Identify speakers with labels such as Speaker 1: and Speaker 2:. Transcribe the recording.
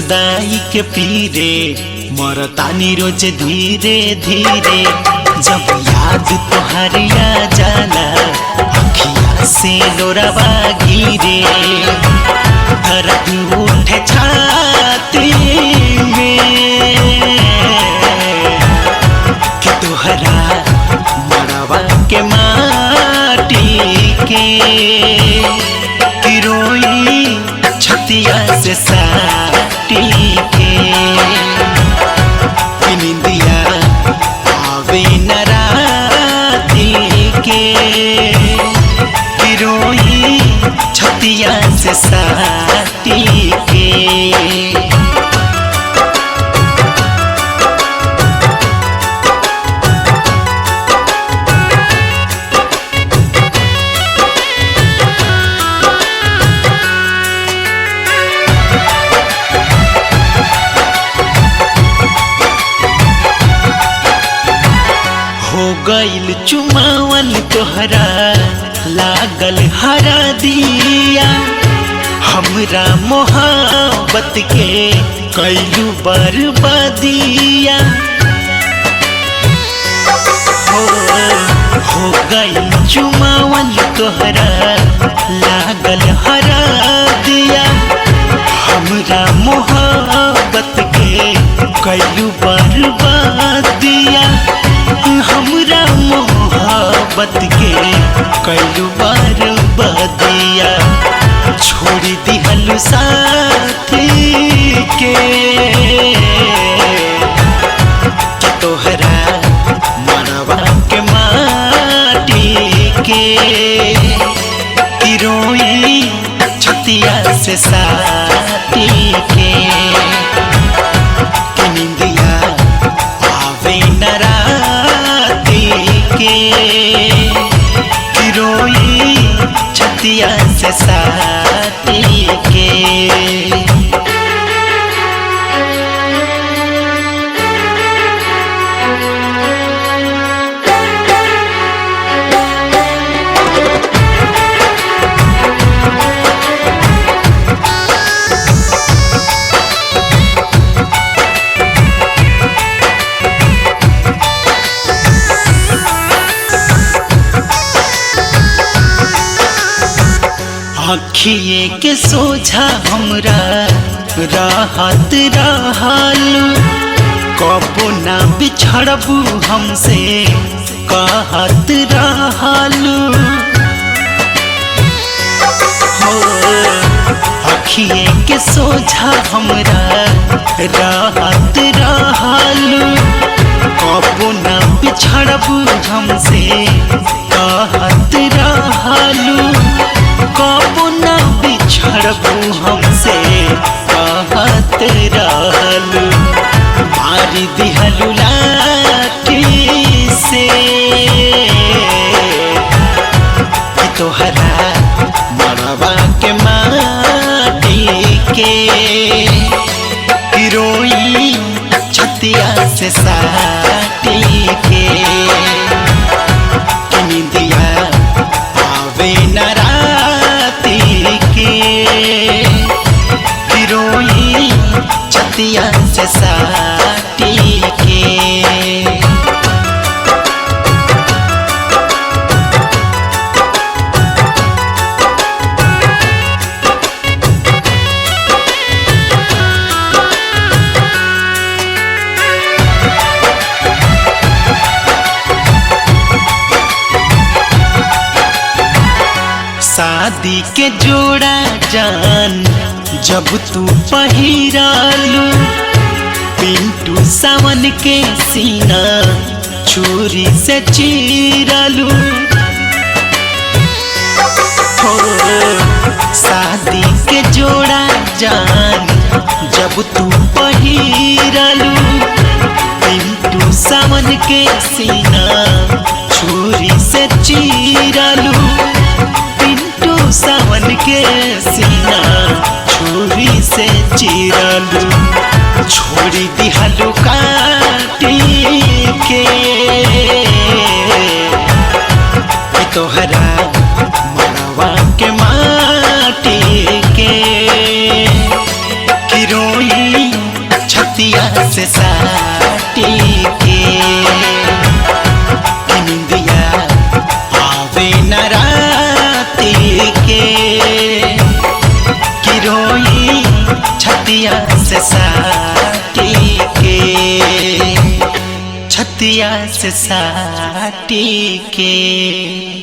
Speaker 1: जुदाई के पीरे मरतानी रोज धीरे धीरे। जब याद तोहरिया जाला अखिया से लोरावा गिरे। दर्द उठे छाती में कि तोहरा मरवा के माटी के कि रोई छतिया से साटी के। निंदिया आवे न राती के कि रोई छतिया से साटी के। हो गइल चुमावन तोहरा लागल हरा दिया। हमरा मोहब्बत के कैलू बर्बादिया। हो गइल चुमावन तोहरा लागल हरा दिया। हमरा मोहब्बत के कैलू बर्बादिया। हमरा मोहब्बत के कैलू बर्बादिया। छोड़ी दिहलु साथी के कि तोहरा मरवा के माटी के कि रोई छतिया से साटी के। कि निंदिया आवे न राती के कि रोई छतिया से साटी के। अखिए के सोझा हमरा राहत रहलू। कबो ना बिछड़बू हमसे कहत रहलू। अखिए के सोझा हमरा राहत रहलू। कबो ना बिछड़बू हमसे कहत रहलू। कबो ना बिछड़बू हमसे कहत रहलू। मारी दिहलु लाठी से कि तोहरा मरवा के माटी के कि रोई छतिया से साटी के। कि निंदिया आवे न राती के कि रोई छतिया से साटी के। शादी के जोड़ा जान जब तू पहिरालू। पिंटू सावन के सीना छुरी से चीरालू। शादी के जोड़ा जान जब तू पहिरालू। पिंटू सावन के सीना छुरी से चीरालू। पिंटू सावन के सीना छुरी से चीरालू। छोड़ी दिहलु काटी के तोहरा मरवा के माटी के कि रोई से साटी के निंदिया आवे न राती के कि रोई छतिया से साटी के छतिया से साटी के।